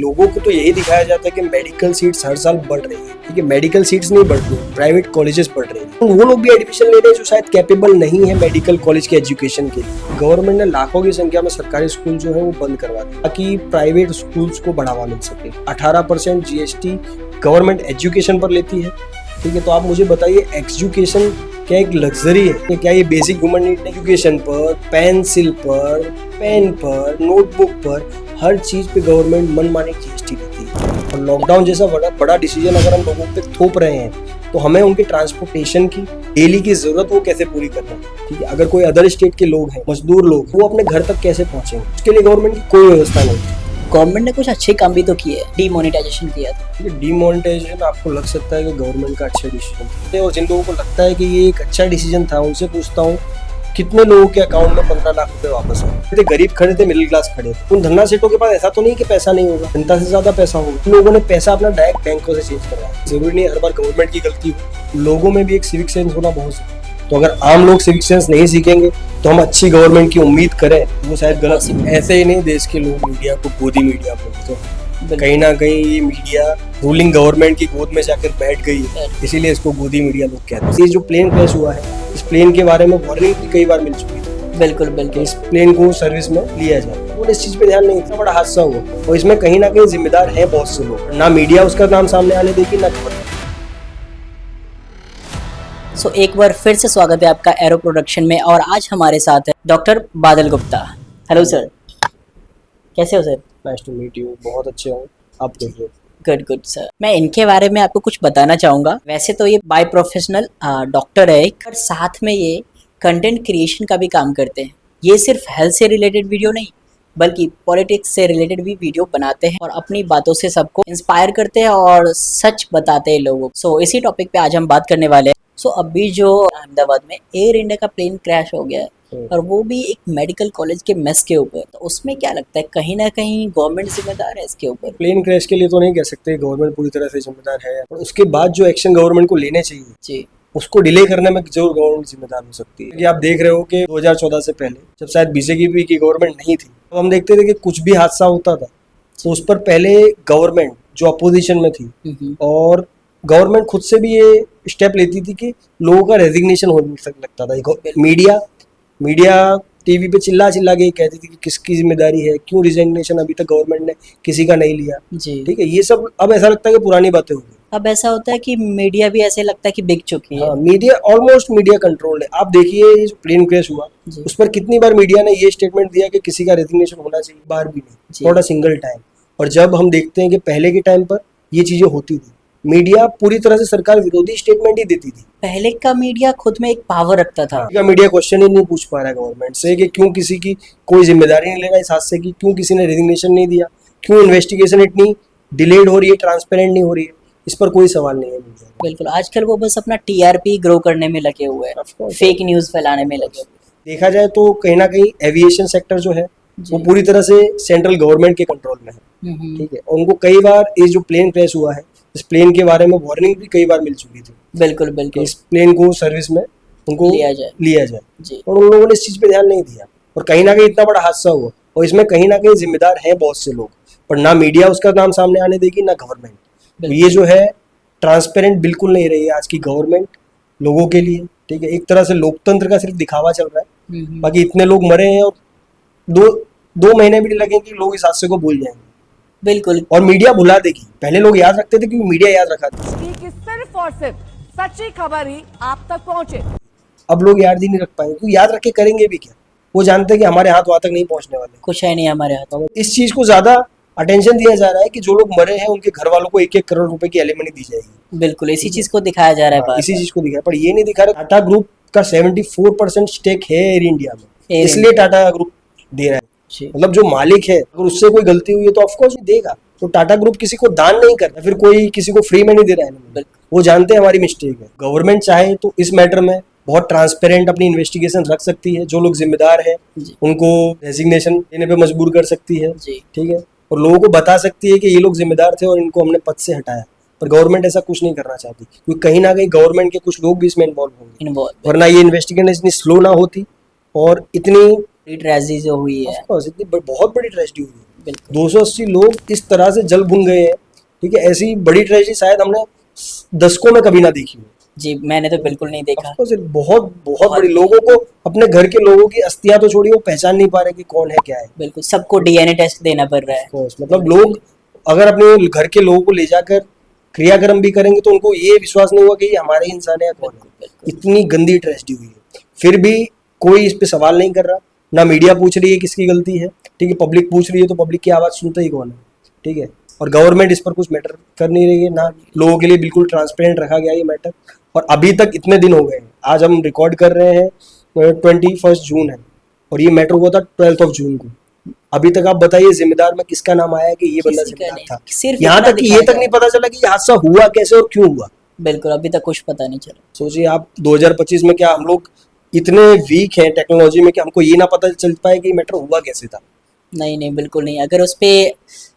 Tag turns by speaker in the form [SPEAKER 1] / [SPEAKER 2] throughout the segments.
[SPEAKER 1] लोगों को तो यही दिखाया जाता है कि मेडिकल सीट्स हर साल बढ़ रही है, ठीक है। मेडिकल सीट्स नहीं बढ़ रही, प्राइवेट कॉलेजेस बढ़ रही हैं। वो लोग भी एडमिशन ले रहे हैं जो शायद कैपेबल नहीं है मेडिकल कॉलेज के एजुकेशन के लिए। गवर्नमेंट ने लाखों की संख्या में सरकारी स्कूल जो है वो बंद करवा दिया ताकि प्राइवेट स्कूल्स को बढ़ावा मिल सके। 18% GST गवर्नमेंट एजुकेशन पर लेती है, ठीक है। तो आप मुझे बताइए, एजुकेशन क्या एक लग्जरी है? क्या ये बेसिक ह्यूमन नीड? एजुकेशन पर, पेंसिल पर, पेन पर, नोटबुक पर, हर चीज पे गवर्नमेंट मनमानी GST लेती है। और लॉकडाउन जैसा बड़ा डिसीजन अगर हम लोगों पे थोप रहे हैं तो हमें उनके ट्रांसपोर्टेशन की डेली की जरूरत वो कैसे पूरी करना है, ठीक है। अगर कोई अदर स्टेट के लोग हैं, मजदूर लोग, वो अपने घर तक कैसे पहुंचेंगे? उसके लिए गवर्नमेंट की कोई व्यवस्था नहीं है।
[SPEAKER 2] गवर्नमेंट ने कुछ अच्छे काम भी तो किए, डीमोनेटाइजेशन किया था।
[SPEAKER 1] डीमोनेटाइजेशन आपको लग सकता है कि गवर्नमेंट का अच्छा डिसीजन है, और जिन लोगों को लगता है कि ये एक अच्छा डिसीजन था उनसे पूछता हूँ कितने लोगों के अकाउंट में 15 लाख रुपए वापस आए? गरीब खड़े थे, मिडिल क्लास खड़े थे। उन धन्ना सेठों के पास ऐसा तो नहीं कि पैसा नहीं होगा, जनता से ज्यादा पैसा होगा। उन लोगों ने पैसा अपना डायरेक्ट बैंकों से चेंज करवाया। जरूरी नहीं हर बार गवर्नमेंट की गलती हो, लोगों में भी एक सिविक सेंस होना बहुत जरूरी है। तो अगर आम लोग सिविक सेंस नहीं सीखेंगे तो हम अच्छी गवर्नमेंट की उम्मीद करें वो शायद गलत। ऐसे ही नहीं देश के लोग मीडिया को गोदी मीडिया बोलते हैं। कहीं ना कहीं ये मीडिया रूलिंग गवर्नमेंट की गोद में जाकर बैठ गई है, इसीलिए इसको गोदी मीडिया लोग कहते हैं। ये जो प्लेन क्रैश हुआ है, इस प्लेन के बारे में वार्निंग भी कई बार मिल चुकी है।
[SPEAKER 2] बिल्कुल बिल्कुल,
[SPEAKER 1] इस प्लेन को सर्विस में लिया जाए, और इस चीज पे ध्यान नहीं। इतना बड़ा हादसा हुआ और इसमें कहीं ना कहीं जिम्मेदार है बहुत से लोग। ना मीडिया उसका नाम सामने आने देगी, ना गवर्नमेंट।
[SPEAKER 2] सो एक बार फिर से स्वागत है आपका एरो प्रोडक्शन में, और आज हमारे साथ है डॉक्टर बादल गुप्ता। हेलो सर, कैसे हो sir?
[SPEAKER 1] Nice to meet you. बहुत अच्छे हो आप? कैसे?
[SPEAKER 2] Good good sir. मैं इनके बारे में आपको कुछ बताना चाहूँगा। वैसे तो ये बाय प्रोफेशनल डॉक्टर है, पर साथ में ये कंटेंट क्रिएशन का भी काम करते हैं। ये सिर्फ हेल्थ से रिलेटेड वीडियो नहीं बल्कि पॉलिटिक्स से रिलेटेड भी वीडियो बनाते हैं और अपनी बातों से सबको इंस्पायर करते हैं और सच बताते हैं लोगों को। सो इसी टॉपिक पे आज हम बात करने वाले हैं। सो अभी जो अहमदाबाद में एयर इंडिया का प्लेन क्रैश हो गया है, और वो भी एक मेडिकल कॉलेज के मेस के ऊपर, तो उसमें क्या लगता है कहीं ना कहीं गवर्नमेंट जिम्मेदार है इसके ऊपर?
[SPEAKER 1] प्लेन क्रैश के लिए तो नहीं कह सकते गवर्नमेंट पूरी तरह से जिम्मेदार है, और उसके बाद जो एक्शन गवर्नमेंट को लेने चाहिए
[SPEAKER 2] जी,
[SPEAKER 1] उसको डिले करने में जरूर गवर्नमेंट जिम्मेदार हो सकती है। कि आप देख रहे हो कि 2014 से पहले जब शायद बीजेपी की गवर्नमेंट नहीं थी, तो हम देखते थे कि कुछ भी हादसा होता था तो उस पर पहले गवर्नमेंट जो अपोजिशन में थी, और गवर्नमेंट खुद से भी ये स्टेप लेती थी कि लोगों का रेजिग्नेशन होने लगता था। मीडिया टीवी पे चिल्ला के कहती थी कि किसकी जिम्मेदारी है, क्यों रिजिग्नेशन अभी तक गवर्नमेंट ने किसी का नहीं लिया
[SPEAKER 2] जी।
[SPEAKER 1] ठीक है। ये सब अब ऐसा लगता है कि पुरानी बातें हो गई।
[SPEAKER 2] अब ऐसा होता है कि मीडिया भी ऐसे लगता है कि बिक चुकी है।
[SPEAKER 1] हाँ, मीडिया ऑलमोस्ट मीडिया कंट्रोल है। आप देखिए ये जो प्लेन क्रैश हुआ उस पर कितनी बार मीडिया ने ये स्टेटमेंट दिया कि किसी का रेजिग्नेशन होना चाहिए, बार भी नहीं, थोड़ा सिंगल टाइम। और जब हम देखते हैं कि पहले के टाइम पर ये चीजें होती थी, मीडिया पूरी तरह से सरकार विरोधी स्टेटमेंट ही देती थी।
[SPEAKER 2] पहले का मीडिया खुद में एक पावर रखता था।
[SPEAKER 1] मीडिया क्वेश्चन ही नहीं पूछ पा रहा है गवर्नमेंट से कि क्यों किसी की कोई जिम्मेदारी नहीं ले रहा इस हादसे की, क्यों किसी ने रेजिग्नेशन नहीं दिया, क्यों इन्वेस्टिगेशन इतनी डिलेड हो रही है, ट्रांसपेरेंट नहीं हो रही है। इस पर कोई सवाल नहीं है मीडिया।
[SPEAKER 2] बिल्कुल, आजकल वो बस अपना TRP ग्रो करने में लगे हुए हैं, फेक न्यूज फैलाने में लगे हुए हैं।
[SPEAKER 1] देखा जाए तो कहीं ना कहीं एविएशन सेक्टर जो है वो पूरी तरह से सेंट्रल गवर्नमेंट के कंट्रोल में है, ठीक है। उनको कई बार ये जो प्लेन क्रैश हुआ है, इस प्लेन के बारे में वार्निंग भी कई बार मिल चुकी थी।
[SPEAKER 2] बिल्कुल बिल्कुल,
[SPEAKER 1] इस प्लेन को सर्विस में उनको लिया जाए
[SPEAKER 2] जी।
[SPEAKER 1] और उन लोगों ने इस चीज पे ध्यान नहीं दिया, और कहीं ना कहीं इतना बड़ा हादसा हुआ, और इसमें कहीं ना कहीं जिम्मेदार हैं बहुत से लोग, पर ना मीडिया उसका नाम सामने आने देगी, ना गवर्नमेंट। तो ये जो है ट्रांसपेरेंट बिल्कुल नहीं रही है आज की गवर्नमेंट लोगों के लिए, ठीक है। एक तरह से लोकतंत्र का सिर्फ दिखावा चल रहा है। बाकी इतने लोग मरे हैं और दो महीने भी नहीं लगेंगे कि लोग इस हादसे को भूल जाएंगे।
[SPEAKER 2] बिल्कुल,
[SPEAKER 1] और मीडिया भुला देगी। पहले लोग याद रखते थे क्योंकि मीडिया याद रखा था
[SPEAKER 3] कि सिर्फ और सिर्फ सच्ची खबर ही आप तक पहुंचे।
[SPEAKER 1] अब लोग याद ही नहीं रख पाएंगे, क्योंकि याद रख के करेंगे भी क्या? वो जानते हैं कि हमारे हाथ वहां तक नहीं पहुंचने वाले,
[SPEAKER 2] कुछ है नहीं हमारे हाथ।
[SPEAKER 1] इस चीज को ज्यादा अटेंशन दिया जा रहा है कि जो लोग मरे हैं उनके घर वालों को 1-1 करोड़ रुपए की एलिमनी दी जाएगी।
[SPEAKER 2] बिल्कुल, इसी चीज को दिखाया जा रहा है।
[SPEAKER 1] इसी चीज को दिखाया, पर ये नहीं दिखा रहा टाटा ग्रुप का 74% स्टेक है एयर इंडिया में, इसलिए टाटा ग्रुप दे रहा है। मतलब जो मालिक है अगर उससे कोई गलती हुई है तो ऑफकोर्स देगा। तो टाटा ग्रुप किसी को दान नहीं करता, फिर कोई किसी को फ्री में नहीं दे रहा है। वो जानते हैं हमारी मिस्टेक है। गवर्नमेंट चाहे तो इस मैटर में बहुत ट्रांसपेरेंट अपनी इन्वेस्टिगेशन रख सकती है, जो लोग जिम्मेदार हैं उनको रेजिग्नेशन देने पे मजबूर कर सकती है, ठीक है। और लोगों को बता सकती है कि ये लोग जिम्मेदार थे और इनको हमने पद से हटाया। पर गवर्नमेंट ऐसा कुछ नहीं करना चाहती, क्योंकि कहीं ना कहीं गवर्नमेंट के कुछ लोग भी इसमें इन्वॉल्व होंगे, वरना ये इन्वेस्टिगेशन इतनी स्लो ना होती और इतनी
[SPEAKER 2] ट्रेजेडी जो हुई है,
[SPEAKER 1] इतनी बहुत बड़ी ट्रेजेडी हुई है।
[SPEAKER 2] बिल्कुल
[SPEAKER 1] 280 लोग इस तरह से जल भुन गए हैं। ठीक है, ऐसी बड़ी ट्रेजेडी शायद हमने दशकों में कभी ना देखी हो।
[SPEAKER 2] जी, मैंने तो बिल्कुल नहीं देखा।
[SPEAKER 1] Of course, बहुत बहुत बड़ी, लोगों को, अपने घर के लोगों की अस्थियां तो छोड़िए, वो पहचान नहीं पा रहे कि कौन है क्या है।
[SPEAKER 2] बिल्कुल सबको डीएनए टेस्ट देना पड़ रहा है।
[SPEAKER 1] Of course, मतलब लोग अगर अपने घर के लोगों को ले जाकर क्रियाक्रम भी करेंगे तो उनको ये विश्वास नहीं हुआ कि ये हमारे ही इंसान है या कौन है। इतनी गंदी ट्रेजेडी हुई है, फिर भी कोई इस पे सवाल नहीं कर रहा, ना मीडिया पूछ रही है किसकी गलती है। ठीक है, पब्लिक पूछ रही है तो पब्लिक की आवाज़ सुनता ही कौन है। ठीक है, और गवर्नमेंट इस पर कुछ मैटर कर नहीं रही है, ना लोगों के लिए बिल्कुल ट्रांसपेरेंट रखा गया ये मैटर। और अभी तक इतने दिन हो गए हैं, आज हम रिकॉर्ड कर रहे हैं 21 जून है, और ये मैटर हुआ था 12 जून को। अभी तक आप बताइए जिम्मेदार में किसका नाम आया कि ये बंदा
[SPEAKER 2] किसी का
[SPEAKER 1] जिम्मेदार
[SPEAKER 2] नहीं,
[SPEAKER 1] था?
[SPEAKER 2] सिर्फ
[SPEAKER 1] यहाँ
[SPEAKER 2] इतना
[SPEAKER 1] तक कि ये
[SPEAKER 2] दिखाया
[SPEAKER 1] तक
[SPEAKER 2] गया।
[SPEAKER 1] नहीं पता चला कि ये हादसा हुआ कैसे और क्यों हुआ।
[SPEAKER 2] बिल्कुल अभी तक कुछ पता नहीं चला।
[SPEAKER 1] सोचिए आप 2025 में, क्या हम लोग इतने वीक हैं टेक्नोलॉजी में कि हमको ये ना पता चल पाए कि मैटर हुआ कैसे था।
[SPEAKER 2] नहीं नहीं बिल्कुल नहीं, अगर उस पे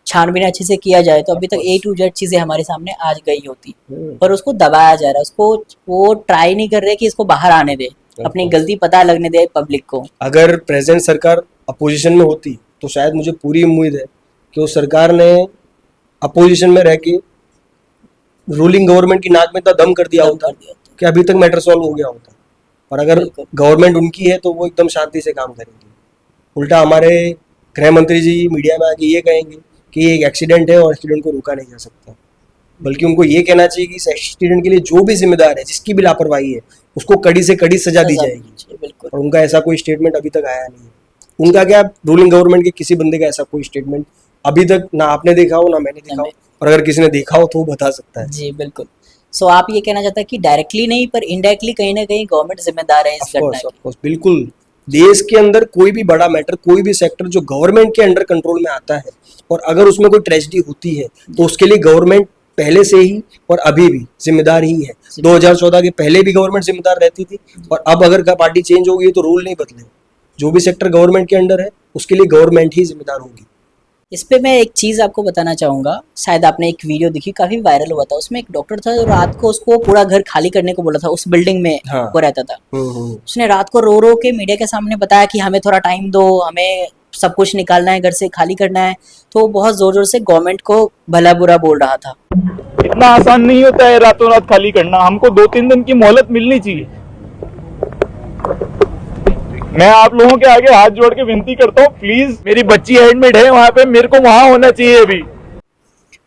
[SPEAKER 2] छानबीन अच्छे से किया जाए तो अभी तक A to Z चीजें हमारे सामने आज गई होती, पर उसको दबाया जा रहा है, उसको वो ट्राई नहीं कर रहे कि इसको बाहर आने दे, अपनी गलती पता लगने दे पब्लिक को।
[SPEAKER 1] अगर प्रेजेंट सरकार अपोजिशन में होती तो शायद मुझे पूरी उम्मीद है कि उस सरकार ने अपोजिशन में रह के रूलिंग गवर्नमेंट की नाक में इतना दम कर दिया होता कि अभी तक मैटर सॉल्व हो गया होता। और अगर
[SPEAKER 2] बिल्कुल।
[SPEAKER 1] गवर्नमेंट उनकी है तो वो एकदम शांति से काम करेंगे। उल्टा हमारे गृह मंत्री जी मीडिया में आके ये कहेंगे कि ये एक एक्सीडेंट है और एक्सीडेंट को रोका नहीं जा सकता, बल्कि उनको ये कहना चाहिए कि इस एक्सीडेंट के लिए जो भी जिम्मेदार है, जिसकी भी लापरवाही है, उसको कड़ी से कड़ी सजा दी जाएगी।
[SPEAKER 2] बिल्कुल
[SPEAKER 1] और उनका ऐसा कोई स्टेटमेंट अभी तक आया नहीं है। उनका क्या, रूलिंग गवर्नमेंट के किसी बंदे का ऐसा कोई स्टेटमेंट अभी तक ना आपने देखा हो ना मैंने देखा हो, और अगर किसी ने देखा हो तो वो बता सकता है।
[SPEAKER 2] जी बिल्कुल। सो आप ये कहना चाहते हैं कि डायरेक्टली नहीं पर इनडायरेक्टली कहीं ना कहीं गवर्नमेंट जिम्मेदार है इस घटना
[SPEAKER 1] ऑफ
[SPEAKER 2] की।
[SPEAKER 1] कोर्स, बिल्कुल। देश के अंदर कोई भी बड़ा मैटर, कोई भी सेक्टर जो गवर्नमेंट के अंडर कंट्रोल में आता है, और अगर उसमें कोई ट्रेजेडी होती है तो उसके लिए गवर्नमेंट पहले से ही और अभी भी जिम्मेदार ही है। 2014 के पहले भी गवर्नमेंट जिम्मेदार रहती थी, और अब अगर पार्टी चेंज हो गई तो रूल नहीं बदले। जो भी सेक्टर गवर्नमेंट के अंडर है उसके लिए गवर्नमेंट ही जिम्मेदार होगी।
[SPEAKER 2] इस पे मैं एक चीज़ आपको बताना चाहूँगा, शायद आपने एक वीडियो देखी, काफ़ी वायरल हुआ था। उसमें एक डॉक्टर था जो रात को उसको पूरा घर खाली करने को बोला था, उस बिल्डिंग में
[SPEAKER 1] हाँ।
[SPEAKER 2] वो रहता था। उसने रात को रो रो के मीडिया के सामने बताया कि हमें थोड़ा टाइम दो, हमें सब कुछ निकालना है, घर से खाली करना है। तो वो बहुत ज़ोर ज़ोर से गवर्नमेंट को भला बुरा बोल रहा था।
[SPEAKER 4] इतना आसान नहीं होता है रातों रात खाली करना, हमको 2-3 दिन की मोहलत मिलनी चाहिए। मैं आप लोगों के आगे हाथ जोड़ के विनती करता हूँ, प्लीज, मेरी बच्ची एडमिट है वहां पे, मेरे को वहां होना चाहिए अभी।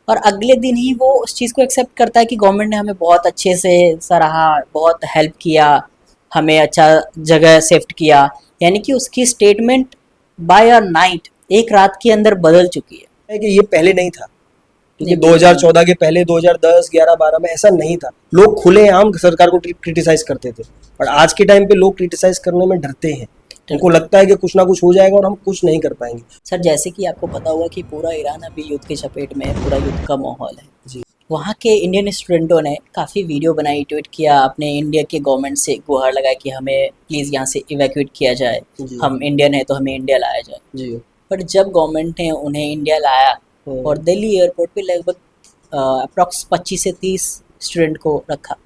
[SPEAKER 2] और अगले दिन ही वो उस चीज़ को एक्सेप्ट करता है कि गवर्नमेंट ने हमें बहुत अच्छे से सराहा, बहुत हेल्प किया, हमें अच्छा जगह शिफ्ट किया। यानी कि उसकी स्टेटमेंट बाय अ नाइट, एक रात के अंदर बदल चुकी है।
[SPEAKER 1] कि ये पहले नहीं था, ठीक है,
[SPEAKER 2] नहीं,
[SPEAKER 1] 2014 के पहले 2010, 11, 12 में ऐसा नहीं था। लोग खुलेआम सरकार को क्रिटिसाइज करते थे, और आज के टाइम पे लोग क्रिटिसाइज करने में डरते हैं। उनको लगता है कि कुछ ना कुछ हो जाएगा और हम कुछ नहीं कर पाएंगे।
[SPEAKER 2] सर जैसे कि आपको पता होगा कि पूरा ईरान अभी युद्ध के चपेट में है, पूरा युद्ध का माहौल है
[SPEAKER 1] जी।
[SPEAKER 2] वहाँ के इंडियन स्टूडेंटों ने काफ़ी वीडियो बनाई, ट्वीट किया, अपने इंडिया के गवर्नमेंट से गुहार लगाई कि हमें प्लीज़ यहाँ से इवैक्यूएट किया जाए,
[SPEAKER 1] जी।
[SPEAKER 2] हम इंडियन है तो हमें इंडिया लाया जाए।
[SPEAKER 1] जी।
[SPEAKER 2] पर जब गवर्नमेंट ने उन्हें इंडिया लाया और दिल्ली एयरपोर्ट पे लगभग अप्रॉक्स 25 से 30 स्टूडेंट को रखा,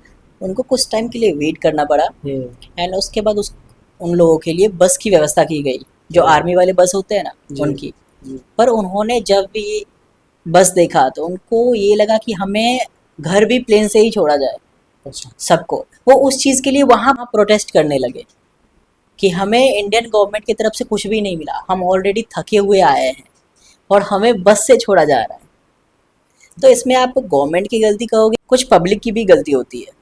[SPEAKER 2] उनको कुछ टाइम के लिए वेट करना पड़ा। एंड उसके बाद उन लोगों के लिए बस की व्यवस्था की गई, जो आर्मी वाले बस होते हैं ना, उनकी। पर उन्होंने जब भी बस देखा तो उनको ये लगा कि हमें घर भी प्लेन से ही छोड़ा जाए।
[SPEAKER 1] अच्छा।
[SPEAKER 2] सबको वो उस चीज़ के लिए वहाँ प्रोटेस्ट करने लगे कि हमें इंडियन गवर्नमेंट की तरफ से कुछ भी नहीं मिला, हम ऑलरेडी थके हुए आए हैं और हमें बस से छोड़ा जा रहा है। तो इसमें आप गवर्नमेंट की गलती कहोगे, कुछ पब्लिक की भी गलती होती है।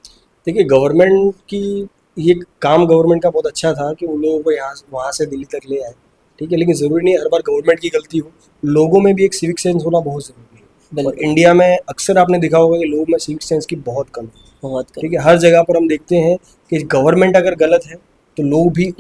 [SPEAKER 1] देखिए, गवर्नमेंट की ये काम गवर्नमेंट का बहुत अच्छा था कि उन लोगों को यहाँ वहाँ से दिल्ली तक ले आए, ठीक है, लेकिन ज़रूरी नहीं हर बार गवर्नमेंट की गलती हो। लोगों में भी एक सिविक सेंस होना बहुत ज़रूरी है। और इंडिया में अक्सर आपने देखा होगा कि लोगों में सिविक सेंस की बहुत कम है,
[SPEAKER 2] बहुत कम।
[SPEAKER 1] ठीक है। हर जगह पर हम देखते हैं कि गवर्नमेंट अगर गलत है तो लोग भी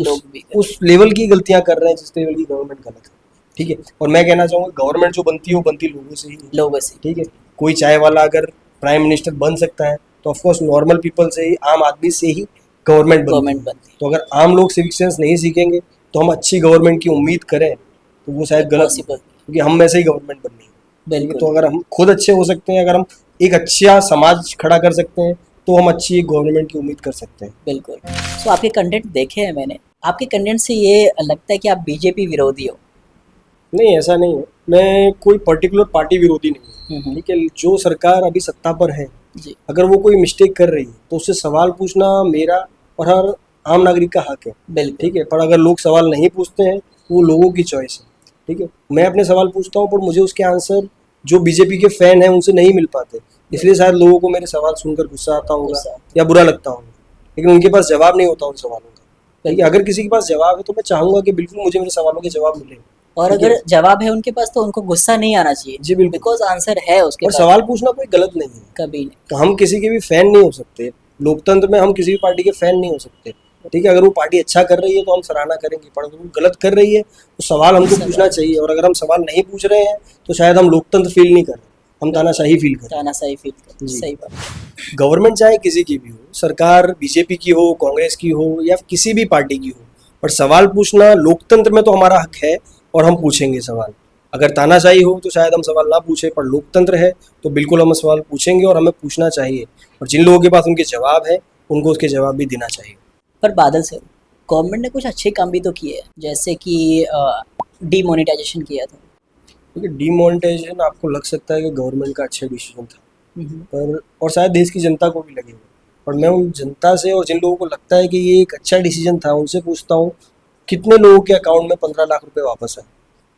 [SPEAKER 1] उस लेवल की गलतियां कर रहे हैं जिस लेवल की गवर्नमेंट गलत है, ठीक है। और मैं कहना चाहूँगा गवर्नमेंट जो बनती है वो बनती लोगों से ही,
[SPEAKER 2] लोगों से,
[SPEAKER 1] ठीक है। कोई चाय वाला अगर प्राइम मिनिस्टर बन सकता है तो ऑफकोर्स नॉर्मल पीपल से ही, आम आदमी से ही गवर्नमेंट बनती है। तो अगर आम लोग सिविक सेंस नहीं सीखेंगे तो हम अच्छी गवर्नमेंट की उम्मीद करें तो वो शायद गलत, क्योंकि हम में से ही गवर्नमेंट बननी है। तो अगर हम खुद अच्छे हो सकते हैं, अगर हम एक अच्छा समाज खड़ा कर सकते हैं तो हम अच्छी एक गवर्नमेंट की उम्मीद कर सकते हैं।
[SPEAKER 2] बिल्कुल। सो आपके कंटेंट देखे हैं मैंने, आपके कंटेंट से ये लगता है कि आप बीजेपी विरोधी हो।
[SPEAKER 1] नहीं, ऐसा नहीं है। मैं कोई पर्टिकुलर पार्टी विरोधी नहीं हूँ, ठीक है। जो सरकार अभी सत्ता पर है,
[SPEAKER 2] जी
[SPEAKER 1] अगर वो कोई मिस्टेक कर रही है तो उससे सवाल पूछना मेरा और हर आम नागरिक का हक है,
[SPEAKER 2] बिल्कुल।
[SPEAKER 1] ठीक है। पर अगर लोग सवाल नहीं पूछते हैं तो वो लोगों की चॉइस है, ठीक है। मैं अपने सवाल पूछता हूँ पर मुझे उसके आंसर जो बीजेपी के फैन हैं उनसे नहीं मिल पाते, इसलिए शायद लोगों को मेरे सवाल सुनकर गुस्सा आता होगा
[SPEAKER 2] गुस्सा।
[SPEAKER 1] या बुरा लगता होगा, लेकिन उनके पास जवाब नहीं होता उन सवालों का, ठीक है। अगर किसी के पास जवाब है तो मैं चाहूंगा कि बिल्कुल मुझे मेरे सवालों के जवाब मिले।
[SPEAKER 2] और
[SPEAKER 1] ठीक है।
[SPEAKER 2] अगर जवाब है उनके पास तो उनको गुस्सा नहीं आना चाहिए।
[SPEAKER 1] जी बिल्कुल।
[SPEAKER 2] बिकॉज आंसर है उसके
[SPEAKER 1] और
[SPEAKER 2] पास।
[SPEAKER 1] सवाल पूछना कोई गलत नहीं है,
[SPEAKER 2] कभी नहीं।
[SPEAKER 1] तो हम किसी के भी फैन नहीं हो सकते। लोकतंत्र में हम किसी भी पार्टी के फैन नहीं हो सकते, ठीक है। अगर वो पार्टी अच्छा कर रही है तो हम सराहना करेंगे, पर अगर वो गलत कर रही है तो सवाल हमको पूछना चाहिए। और अगर हम सवाल नहीं पूछ रहे हैं तो शायद हम लोकतंत्र फील नहीं कर रहे, हम तानाशाही फील कर रहे हैं।
[SPEAKER 2] तानाशाही फील कर,
[SPEAKER 1] जी।
[SPEAKER 2] सही बात।
[SPEAKER 1] गवर्नमेंट चाहे किसी की भी हो, सरकार बीजेपी की हो, कांग्रेस की हो या किसी भी पार्टी की हो, पर सवाल पूछना लोकतंत्र में तो हमारा हक है और हम पूछेंगे सवाल। अगर तानाशाही हो तो शायद हम सवाल ना पूछे, पर लोकतंत्र है तो बिल्कुल हम सवाल पूछेंगे और हमें पूछना चाहिए। और जिन लोगों के पास उनके जवाब है उनको उसके जवाब भी देना चाहिए।
[SPEAKER 2] पर बादल सर, गवर्नमेंट ने कुछ अच्छे काम भी तो किए हैं, जैसे कि डीमोनेटाइजेशन किया था।
[SPEAKER 1] क्योंकि डीमोनेटाइजेशन आपको लग सकता है कि गवर्नमेंट का अच्छा डिसीजन था,
[SPEAKER 2] हम्म।
[SPEAKER 1] पर और शायद देश की जनता को भी लगेगा। और मैं उन जनता से और जिन लोगों को लगता है कि ये एक अच्छा डिसीजन था उनसे पूछता हूँ, कितने लोगों के अकाउंट में 15 लाख रुपए वापस आए?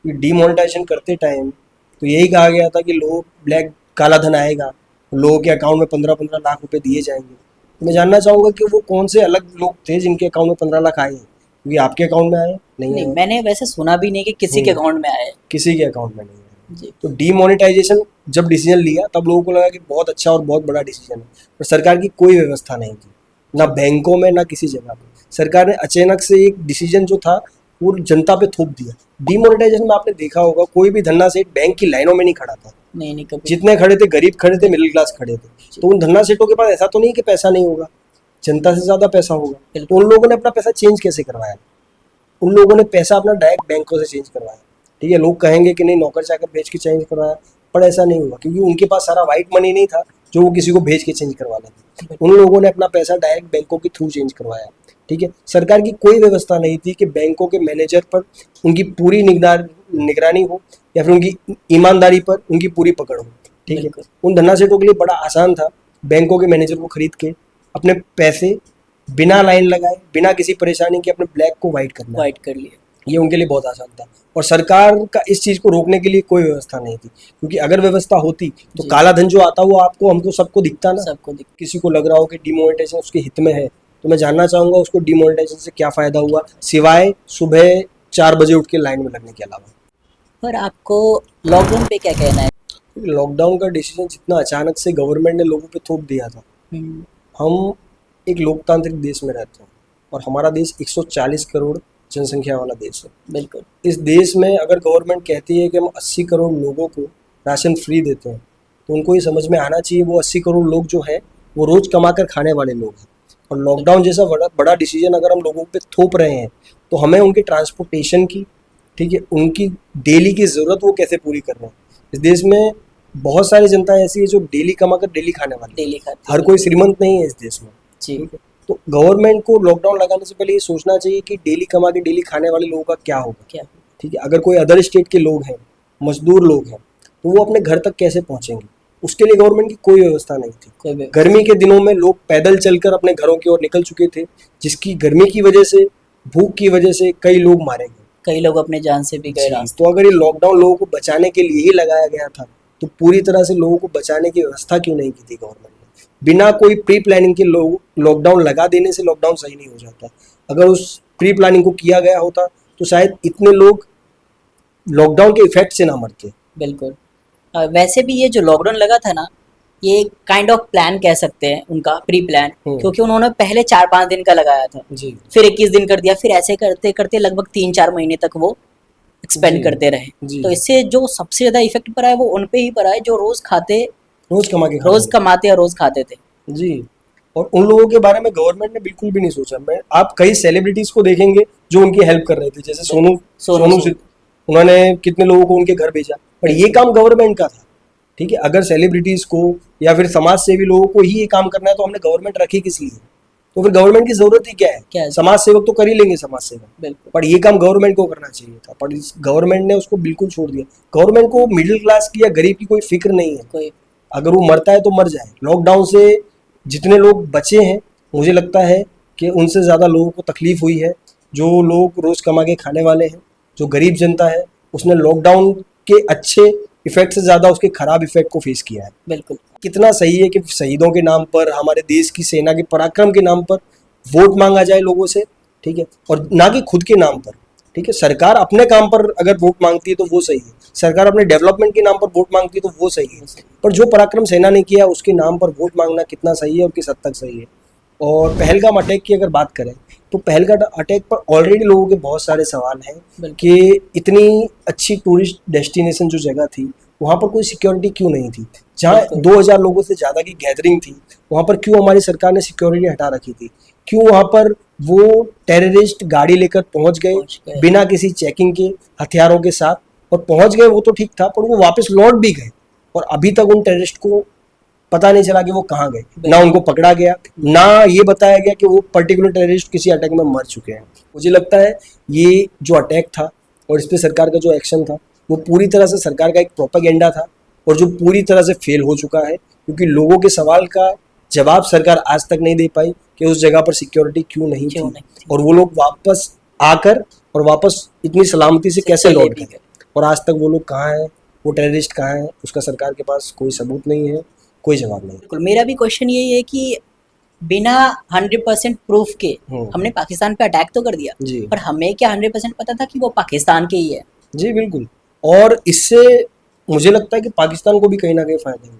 [SPEAKER 1] ये डीमोनेटाइजेशन करते टाइम तो यही कहा गया था कि लोग ब्लैक काला धन आएगा, लोगों के अकाउंट में 15-15 लाख रुपए दिए जाएंगे। तो मैं जानना चाहूँगा कि वो कौन से अलग लोग थे जिनके अकाउंट में 15 लाख आए हैं? क्योंकि आपके अकाउंट में आए नहीं
[SPEAKER 2] नहीं,
[SPEAKER 1] आए,
[SPEAKER 2] मैंने वैसे सुना भी नहीं कि किसी के
[SPEAKER 1] हम्म।
[SPEAKER 2] अकाउंट में आया है।
[SPEAKER 1] किसी के अकाउंट में नहीं आए।
[SPEAKER 2] जी
[SPEAKER 1] तो डीमोनेटाइजेशन जब डिसीजन लिया तब लोगों को लगा कि बहुत अच्छा और बहुत बड़ा डिसीजन है, पर सरकार की कोई व्यवस्था नहीं थी, ना बैंकों में ना किसी जगह पे। सरकार ने अचानक से एक डिसीजन जो था वो जनता पे थोप दिया। डीमोनेटाइजेशन में आपने देखा होगा कोई भी धन्ना सेठ बैंक की लाइनों में नहीं खड़ा था,
[SPEAKER 2] नहीं कभी।
[SPEAKER 1] जितने खड़े थे गरीब खड़े थे, मिडिल क्लास खड़े थे। तो उन धन्ना सेठों के पास ऐसा तो नहीं कि पैसा नहीं होगा, जनता से ज्यादा पैसा होगा। तो उन लोगों ने अपना पैसा चेंज कैसे करवाया? उन लोगों ने पैसा अपना डायरेक्ट बैंकों से चेंज करवाया, ठीक है। लोग कहेंगे कि नहीं नौकर चाकर भेज के चेंज करवाया, पर ऐसा नहीं हुआ, क्योंकि उनके पास सारा वाइट मनी नहीं था जो वो किसी को भेज के चेंज करवा लेते। उन लोगों ने अपना पैसा डायरेक्ट बैंकों के थ्रू चेंज करवाया, ठीक है। सरकार की कोई व्यवस्था नहीं थी कि बैंकों के मैनेजर पर उनकी पूरी निगरानी हो या फिर उनकी ईमानदारी पर उनकी पूरी पकड़ हो, ठीक है। उन धन्ना सेठों के लिए बड़ा आसान था बैंकों के मैनेजर को खरीद के अपने पैसे बिना लाइन लगाए, बिना किसी परेशानी के अपने ब्लैक को वाइट करना।
[SPEAKER 2] वाइट कर लिया।
[SPEAKER 1] ये उनके लिए बहुत आसान था और सरकार का इस चीज़ को रोकने के लिए कोई व्यवस्था नहीं थी, क्योंकि अगर व्यवस्था होती तो
[SPEAKER 2] जी।
[SPEAKER 1] काला धन जो आता वो आपको हमको सबको दिखता ना।
[SPEAKER 2] सबको दिख।
[SPEAKER 1] किसी को लग रहा हो कि डिमोनेटाइजेशन उसके हित में है, तो मैं जानना चाहूंगा उसको डिमोनेटाइजेशन से क्या फ़ायदा हुआ सिवाय सुबह 4 बजे उठ के लाइन में लगने के अलावा।
[SPEAKER 2] पर आपको लॉकडाउन पे क्या कहना है?
[SPEAKER 1] लॉकडाउन का डिसीजन जितना अचानक से गवर्नमेंट ने लोगों पे थोप दिया था। हम एक लोकतांत्रिक देश में रहते हैं और हमारा देश 140 करोड़ जनसंख्या वाला देश है।
[SPEAKER 2] बिल्कुल।
[SPEAKER 1] इस देश में अगर गवर्नमेंट कहती है कि हम 80 करोड़ लोगों को राशन फ्री देते हैं, तो उनको ये समझ में आना चाहिए वो 80 करोड़ लोग जो हैं वो रोज़ कमा कर खाने वाले लोग हैं। और लॉकडाउन जैसा बड़ा डिसीजन अगर हम लोगों पे थोप रहे हैं तो हमें उनकी ट्रांसपोर्टेशन की, ठीक है, उनकी डेली की ज़रूरत वो कैसे पूरी कर रहे हैं। इस देश में बहुत सारी जनता ऐसी है जो डेली कमा कर डेली खाने वाली है।
[SPEAKER 2] डेली खाते
[SPEAKER 1] हर कोई श्रीमंत नहीं है इस देश में,
[SPEAKER 2] जी।
[SPEAKER 1] ठीक है। तो गवर्नमेंट को लॉकडाउन लगाने से पहले ये सोचना चाहिए कि डेली कमा के डेली खाने वाले लोगों का क्या होगा,
[SPEAKER 2] क्या?
[SPEAKER 1] ठीक है। अगर कोई अदर स्टेट के लोग हैं, मजदूर लोग हैं, तो वो अपने घर तक कैसे पहुंचेंगे? उसके लिए गवर्नमेंट की कोई व्यवस्था नहीं थी।
[SPEAKER 2] कोई भी।
[SPEAKER 1] गर्मी के दिनों में लोग पैदल चलकर अपने घरों की ओर निकल चुके थे, जिसकी गर्मी की वजह से, भूख की वजह से कई लोग मारे गए।
[SPEAKER 2] कई लोग अपने जान से भी गए रास्ते।
[SPEAKER 1] तो अगर ये लॉकडाउन लोगों को बचाने के लिए ही लगाया गया था तो पूरी तरह से लोगों को बचाने की व्यवस्था क्यों नहीं की थी गवर्नमेंट ने? बिना कोई प्री प्लानिंग के लोग लॉकडाउन लगा देने से लॉकडाउन सही नहीं हो जाता। अगर उस प्री प्लानिंग को किया गया होता तो शायद इतने लोग लॉकडाउन के इफेक्ट से ना मरते।
[SPEAKER 2] बिल्कुल। वैसे भी ये जो लॉकडाउन लगा था ना, ये काइंड ऑफ प्लान कह सकते हैं उनका, प्री प्लान, क्योंकि उन्होंने पहले 4-5 दिन का लगाया था,
[SPEAKER 1] जी।
[SPEAKER 2] फिर 21 दिन कर दिया, फिर ऐसे करते करते लगभग 3-4 महीने तक वो एक्सपेंड
[SPEAKER 1] जी।
[SPEAKER 2] करते रहे।
[SPEAKER 1] जी।
[SPEAKER 2] तो इससे जो सबसे ज्यादा इफेक्ट पड़ा है वो उन पे ही पड़ा है जो रोज
[SPEAKER 1] रोज कमा के
[SPEAKER 2] रोज कमाते और रोज खाते थे।
[SPEAKER 1] जी। और उन लोगों के बारे में गवर्नमेंट ने बिल्कुल भी नहीं सोचा। आप कई सेलिब्रिटीज को देखेंगे जो उनकी हेल्प कर रहे थे, जैसे सोनू सूद, उन्होंने कितने लोगों को उनके घर भेजा, पर ये काम गवर्नमेंट का था, ठीक है। अगर सेलिब्रिटीज को या फिर समाज सेवी लोगों को ही ये काम करना है तो हमने गवर्नमेंट रखी किस लिए? तो फिर गवर्नमेंट की जरूरत ही क्या
[SPEAKER 2] क्या
[SPEAKER 1] है?
[SPEAKER 2] है?
[SPEAKER 1] समाज सेवक तो कर ही लेंगे समाज सेवा,
[SPEAKER 2] बिल्कुल
[SPEAKER 1] पर ये काम गवर्नमेंट को करना चाहिए था, पर इस गवर्नमेंट ने उसको बिल्कुल छोड़ दिया। गवर्नमेंट को मिडिल क्लास की या गरीब की कोई फिक्र नहीं है।
[SPEAKER 2] कोई
[SPEAKER 1] अगर वो मरता है तो मर जाए। लॉकडाउन से जितने लोग बचे हैं, मुझे लगता है कि उनसे ज़्यादा लोगों को तकलीफ हुई है। जो लोग रोज़ कमा के खाने वाले हैं, जो गरीब जनता है, उसने लॉकडाउन के अच्छे इफेक्ट से ज़्यादा उसके खराब इफेक्ट को फेस किया है।
[SPEAKER 2] बिल्कुल
[SPEAKER 1] कितना सही है कि शहीदों के नाम पर, हमारे देश की सेना के पराक्रम के नाम पर वोट मांगा जाए लोगों से, ठीक है, और ना कि खुद के नाम पर। ठीक है, सरकार अपने काम पर अगर वोट मांगती है तो वो सही है, सरकार अपने डेवलपमेंट के नाम पर वोट मांगती है तो वो सही है, पर जो पराक्रम सेना ने किया उसके नाम पर वोट मांगना कितना सही है और किस हद तक सही है। और पहलगाम अटैक की अगर बात करें तो पहलगाम अटैक पर ऑलरेडी लोगों के बहुत सारे सवाल हैं कि इतनी अच्छी टूरिस्ट डेस्टिनेशन जो जगह थी, वहाँ पर कोई सिक्योरिटी क्यों नहीं थी? जहाँ 2000 लोगों से ज़्यादा की गैदरिंग थी, वहाँ पर क्यों हमारी सरकार ने सिक्योरिटी हटा रखी थी? क्यों वहाँ पर वो टेररिस्ट गाड़ी लेकर पहुँच गए बिना किसी चेकिंग के, हथियारों के साथ, और पहुँच गए वो तो ठीक था, पर वो वापस लौट भी गए और अभी तक उन टेररिस्ट को पता नहीं चला कि वो कहाँ गए, ना उनको पकड़ा गया, ना ये बताया गया कि वो पर्टिकुलर टेररिस्ट किसी अटैक में मर चुके हैं। मुझे लगता है ये जो अटैक था और इस पे सरकार का जो एक्शन था, वो पूरी तरह से सरकार का एक प्रोपेगेंडा था और जो पूरी तरह से फेल हो चुका है, क्योंकि लोगों के सवाल का जवाब सरकार आज तक नहीं दे पाई कि उस जगह पर सिक्योरिटी क्यों नहीं थी और वो लोग वापस आकर और वापस इतनी सलामती से कैसे लौट गए, और आज तक वो लोग कहाँ हैं, वो टेररिस्ट कहाँ हैं, उसका सरकार के पास कोई सबूत नहीं है, कोई जवाब नहीं।
[SPEAKER 2] बिल्कुल। मेरा भी क्वेश्चन यही है कि बिना 100% प्रूफ के हमने पाकिस्तान पे अटैक तो कर दिया,
[SPEAKER 1] जी
[SPEAKER 2] पर हमें क्या 100% पता था कि वो पाकिस्तान के ही है?
[SPEAKER 1] जी बिल्कुल। और इससे मुझे लगता है कि पाकिस्तान को भी कहीं ना कहीं फायदा हुआ,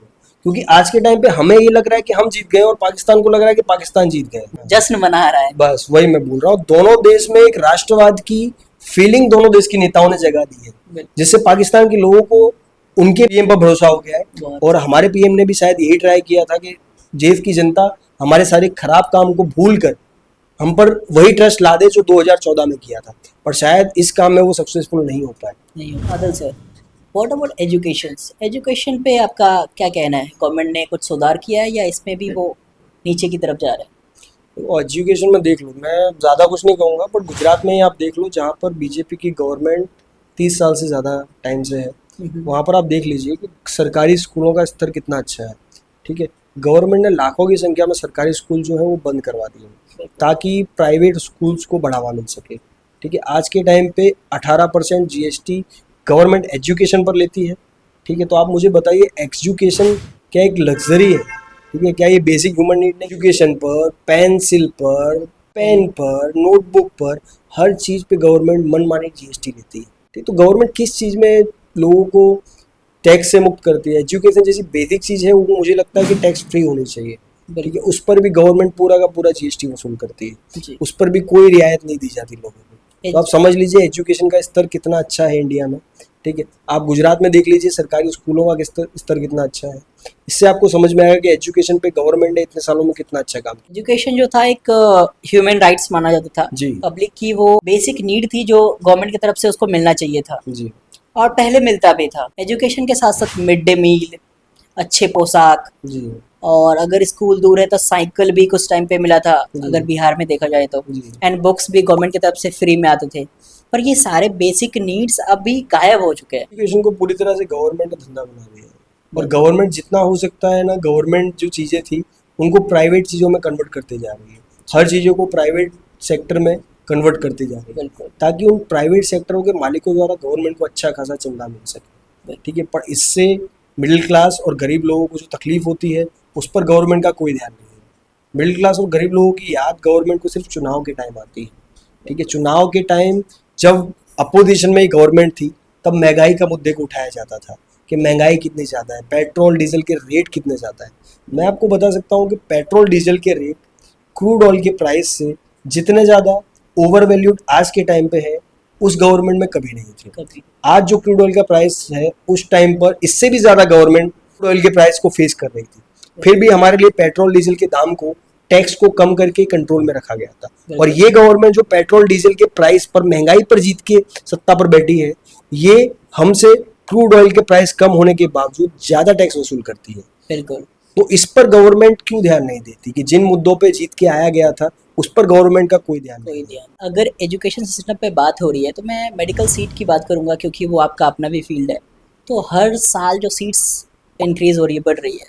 [SPEAKER 1] क्योंकि आज के टाइम पे हमें ये लग रहा है कि हम जीत गए और पाकिस्तान को लग रहा है कि पाकिस्तान जीत गए।
[SPEAKER 2] जश्न मना रहा है।
[SPEAKER 1] बस वही मैं बोल रहा हूँ, दोनों देश में एक राष्ट्रवाद की फीलिंग दोनों देश के नेताओं ने जगा दी है, जिससे पाकिस्तान के लोगों को उनके पीएम पर भरोसा हो गया है। और हमारे पीएम ने भी शायद यही ट्राई किया था कि देश की जनता हमारे सारे खराब काम को भूल कर हम पर वही ट्रस्ट ला दे जो 2014 में किया था, पर शायद इस काम में वो सक्सेसफुल नहीं हो पाए।
[SPEAKER 2] नहीं हो बादल सर, व्हाट अबाउट एजुकेशन पे आपका क्या कहना है? गवर्नमेंट ने कुछ सुधार किया है या इसमें भी वो नीचे की तरफ जा रहे हैं?
[SPEAKER 1] तो एजुकेशन में देख लो, मैं ज़्यादा कुछ नहीं कहूँगा, पर गुजरात में ही आप देख लो, जहाँ पर बीजेपी की गवर्नमेंट 30 साल से ज़्यादा टाइम से है, वहाँ पर आप देख लीजिए कि सरकारी स्कूलों का स्तर कितना अच्छा है। ठीक है, गवर्नमेंट ने लाखों की संख्या में सरकारी स्कूल जो है वो बंद करवा दिए ताकि प्राइवेट स्कूल्स को बढ़ावा मिल सके। ठीक है, आज के टाइम पे 18% जीएसटी गवर्नमेंट एजुकेशन पर लेती है। ठीक है, तो आप मुझे बताइए, एजुकेशन क्या एक लग्जरी है? ठीक है, क्या ये बेसिक ह्यूमन नीड नहीं? एजुकेशन पर, पेंसिल पर, पेन पर, नोटबुक पर, हर चीज़ पे गवर्नमेंट मनमानी जीएसटी लेती है। ठीक, तो गवर्नमेंट किस चीज़ में लोगों को टैक्स से मुक्त करती है? एजुकेशन जैसी बेसिक चीज़ है, वो मुझे लगता है कि टैक्स फ्री होनी चाहिए। ठीक है, उस पर भी गवर्नमेंट पूरा का पूरा जीएसटी वसूल करती है, उस पर भी कोई रियायत नहीं दी जाती लोगों को। तो आप समझ लीजिए एजुकेशन का स्तर कितना अच्छा है इंडिया में। ठीक है, आप गुजरात में देख लीजिए सरकारी स्कूलों का स्तर कितना अच्छा है। इससे आपको समझ में आएगा कि एजुकेशन पे गवर्नमेंट ने इतने सालों में कितना अच्छा काम किया।
[SPEAKER 2] एजुकेशन जो था एक ह्यूमन राइट्स माना जाता था
[SPEAKER 1] जी।
[SPEAKER 2] पब्लिक की, वो बेसिक नीड थी जो गवर्नमेंट की तरफ से उसको मिलना चाहिए था
[SPEAKER 1] जी
[SPEAKER 2] और पहले मिलता भी था। एजुकेशन के साथ साथ मिड डे मील, अच्छे पोशाक,
[SPEAKER 1] जी
[SPEAKER 2] और अगर स्कूल दूर है तो साइकिल भी कुछ टाइम पे मिला था अगर बिहार में देखा जाए तो, एंड बुक्स भी गवर्नमेंट की तरफ से फ्री में आते थे। पर ये सारे बेसिक नीड्स अभी गायब हो चुके हैं।
[SPEAKER 1] एजुकेशन को पूरी तरह से गवर्नमेंट ने धंधा बना दिया है, और गवर्नमेंट जितना हो सकता है ना, गवर्नमेंट जो चीज़ें थी उनको प्राइवेट चीज़ों में कन्वर्ट करते जा रही है। हर चीज़ों को प्राइवेट सेक्टर में कन्वर्ट करते जा रही है ताकि उन प्राइवेट सेक्टरों के मालिकों द्वारा गवर्नमेंट को अच्छा खासा चंदा मिल सके। ठीक है, पर इससे मिडिल क्लास और गरीब लोगों को जो तकलीफ होती है उस पर गवर्नमेंट का कोई ध्यान नहीं है। मिडिल क्लास और गरीब लोगों की याद गवर्नमेंट को सिर्फ चुनाव के टाइम आती है। ठीक है, चुनाव के टाइम जब अपोजिशन में गवर्नमेंट थी तब महंगाई का मुद्दे को उठाया जाता था कि महंगाई कितनी ज़्यादा है, पेट्रोल डीजल के रेट कितने ज़्यादा है। मैं आपको बता सकता हूँ कि पेट्रोल डीजल के रेट क्रूड ऑयल के प्राइस से जितने ज़्यादा ओवर वैल्यूड आज के टाइम पे है उस गवर्नमेंट में कभी नहीं थे। आज जो क्रूड ऑयल का प्राइस है उस टाइम पर इससे भी ज़्यादा गवर्नमेंट क्रूड ऑयल के प्राइस को फेस कर रही थी, फिर भी हमारे लिए पेट्रोल डीजल के दाम को, टैक्स को कम करके कंट्रोल में रखा गया था। और ये गवर्नमेंट जो पेट्रोल डीजल के प्राइस पर, महंगाई पर जीत के सत्ता पर बैठी है, ये हमसे क्रूड ऑयल के प्राइस कम होने के बावजूद ज्यादा टैक्स वसूल करती है।
[SPEAKER 2] बिल्कुल।
[SPEAKER 1] तो इस पर गवर्नमेंट क्यों ध्यान नहीं देती कि जिन मुद्दों पे जीत के आया गया था उस पर गवर्नमेंट का कोई ध्यान
[SPEAKER 2] कोई
[SPEAKER 1] नहीं।
[SPEAKER 2] ध्यान। अगर एजुकेशन सिस्टम पे बात हो रही है तो मैं मेडिकल सीट की बात करूंगा, क्योंकि वो आपका अपना भी फील्ड है। तो हर साल जो सीट्स इंक्रीज हो रही है, बढ़ रही है,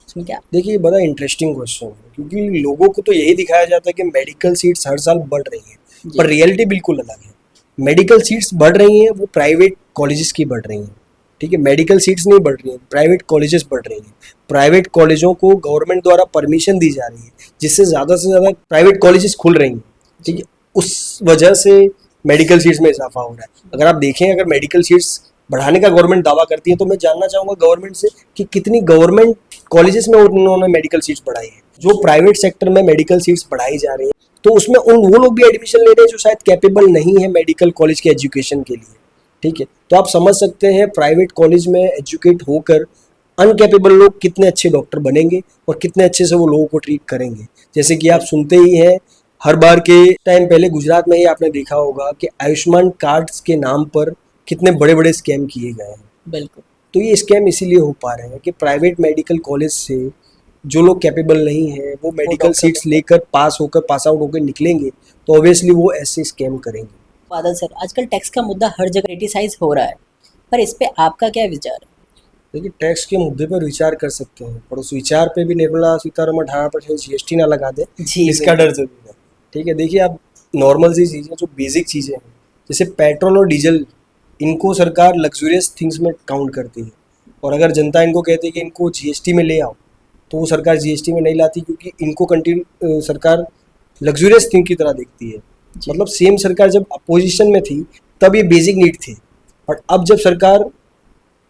[SPEAKER 2] उसमें क्या?
[SPEAKER 1] देखिए, ये बड़ा इंटरेस्टिंग क्वेश्चन है क्योंकि लोगों को तो यही दिखाया जाता है कि मेडिकल सीट्स हर साल बढ़ रही हैं,
[SPEAKER 2] जी।
[SPEAKER 1] पर रियलिटी बिल्कुल अलग है। मेडिकल सीट्स बढ़ रही हैं वो प्राइवेट कॉलेजेस की बढ़ रही हैं, ठीक है। मेडिकल सीट्स नहीं बढ़ रही हैं, प्राइवेट कॉलेजेस बढ़ रही हैं। प्राइवेट कॉलेजों को गवर्नमेंट द्वारा परमिशन दी जा रही है, जिससे ज़्यादा से ज़्यादा प्राइवेट कॉलेजेस खुल रही हैं, ठीक है। उस वजह से मेडिकल सीट्स में इजाफा हो रहा है। अगर आप देखें, अगर मेडिकल सीट्स बढ़ाने का गवर्नमेंट दावा करती है तो मैं जानना चाहूँगा गवर्नमेंट से कि कितनी गवर्नमेंट कॉलेजेस में उन्होंने मेडिकल सीट्स बढ़ाई है। जो प्राइवेट सेक्टर में मेडिकल सीट्स बढ़ाई जा रही है तो उसमें वो लोग भी एडमिशन ले रहे हैं जो शायद कैपेबल नहीं है मेडिकल कॉलेज के एजुकेशन के लिए, ठीक है। तो आप समझ सकते हैं प्राइवेट कॉलेज में एजुकेट होकर अनकैपेबल लोग कितने अच्छे डॉक्टर बनेंगे और कितने अच्छे से वो लोगों को ट्रीट करेंगे। जैसे कि आप सुनते ही हैं, हर बार के टाइम पहले गुजरात में ही आपने देखा होगा कि आयुष्मान कार्ड्स के नाम पर कितने बड़े बड़े स्कैम किए गए हैं।
[SPEAKER 2] बिल्कुल।
[SPEAKER 1] तो ये स्कैम इसीलिए हो पा रहे हैं कि प्राइवेट मेडिकल कॉलेज से जो लोग कैपेबल नहीं है वो मेडिकल
[SPEAKER 2] डॉक्टर
[SPEAKER 1] सीट्स लेकर पास आउट होकर निकलेंगे तो ऑब्वियसली वो ऐसे स्कैम करेंगे।
[SPEAKER 2] बादल सर, आजकल टैक्स का मुद्दा हर जगह क्रिटिसाइज हो रहा है, पर इस पे आपका क्या विचार है?
[SPEAKER 1] देखिए, टैक्स के मुद्दे पर विचार कर सकते हैं, पर उस विचार पे भी निर्मला सीतारमण 18% GST ना लगा दे,
[SPEAKER 2] जी,
[SPEAKER 1] इसका डर जरूर है, ठीक है। देखिए, आप नॉर्मल सी चीज़ें जो बेसिक चीज़ें हैं जैसे पेट्रोल और डीजल, इनको सरकार लग्जूरियस थिंग्स में काउंट करती है, और अगर जनता इनको कहती है कि इनको GST में ले आओ तो वो सरकार GST में नहीं लाती क्योंकि इनको सरकार लग्जूरियस थिंग की तरह देखती है। मतलब सेम सरकार जब अपोजिशन में थी तब ये बेसिक नीड थी, और अब जब सरकार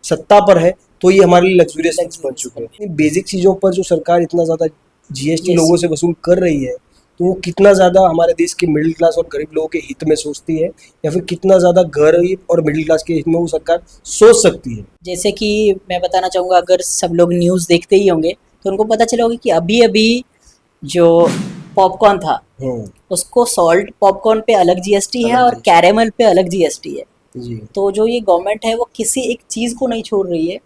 [SPEAKER 1] सत्ता पर है तो ये हमारे लिए लग्जूरियस थिंग्स बन चुके हैं। बेसिक चीज़ों पर जो सरकार इतना ज़्यादा GST लोगों से वसूल कर रही है तो वो कितना ज़्यादा हमारे देश के मिडिल क्लास और गरीब लोगों के हित में सोचती है, या फिर कितना ज़्यादा गरीब और मिडिल क्लास के हित में वो सरकार सोच सकती है।
[SPEAKER 2] जैसे कि मैं बताना चाहूँगा, अगर सब लोग न्यूज़ देखते ही होंगे तो उनको पता चला होगा कि अभी अभी जो पॉपकॉर्न था उसको सॉल्ट पॉपकॉर्न पे अलग GST है और कैरेमल पे अलग GST है।
[SPEAKER 1] जी।
[SPEAKER 2] तो जो ये गवर्नमेंट है वो किसी एक चीज़ को नहीं छोड़ रही है,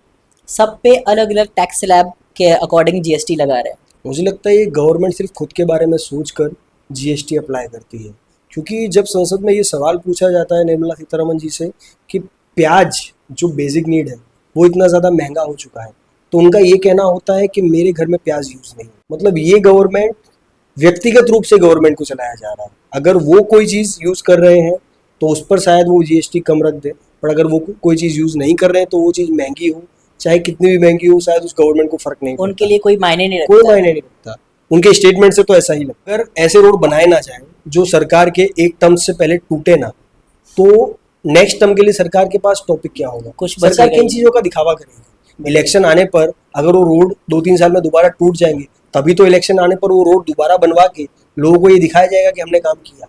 [SPEAKER 2] सब पे अलग अलग टैक्स स्लैब के अकॉर्डिंग GST लगा रहे हैं।
[SPEAKER 1] मुझे लगता है ये गवर्नमेंट सिर्फ खुद के बारे में सोचकर GST अप्लाई करती है, क्योंकि जब संसद में ये सवाल पूछा जाता है निर्मला सीतारमण जी से कि प्याज जो बेसिक नीड है वो इतना ज़्यादा महंगा हो चुका है, तो उनका ये कहना होता है कि मेरे घर में प्याज यूज़ नहीं। मतलब ये गवर्नमेंट व्यक्तिगत रूप से गवर्नमेंट को चलाया जा रहा है। अगर वो कोई चीज़ यूज़ कर रहे हैं तो उस पर शायद वो GST कम रख दे, पर अगर वो कोई चीज़ यूज़ नहीं कर रहे हैं तो वो चीज़ महंगी हो, चाहे कितनी भी महंगी हो, शायद उस गवर्नमेंट को फर्क नहीं पड़ता।
[SPEAKER 2] उनके लिए कोई मायने नहीं रखता।
[SPEAKER 1] कोई मायने नहीं रखता, उनके स्टेटमेंट से तो ऐसा ही लगता है। अगर ऐसे रोड बनाए ना जाए जो सरकार के एक टर्म से पहले टूटे ना, तो नेक्स्ट टर्म के लिए सरकार के पास टॉपिक क्या होगा?
[SPEAKER 2] कुछ
[SPEAKER 1] सरकार
[SPEAKER 2] बचेगा
[SPEAKER 1] किन
[SPEAKER 2] ही।
[SPEAKER 1] चीज़ों का दिखावा करेगी? इलेक्शन आने पर अगर वो रोड 2-3 साल में दोबारा टूट जाएंगे तभी तो इलेक्शन आने पर वो रोड दोबारा बनवा के लोगों को ये दिखाया जाएगा कि हमने काम किया।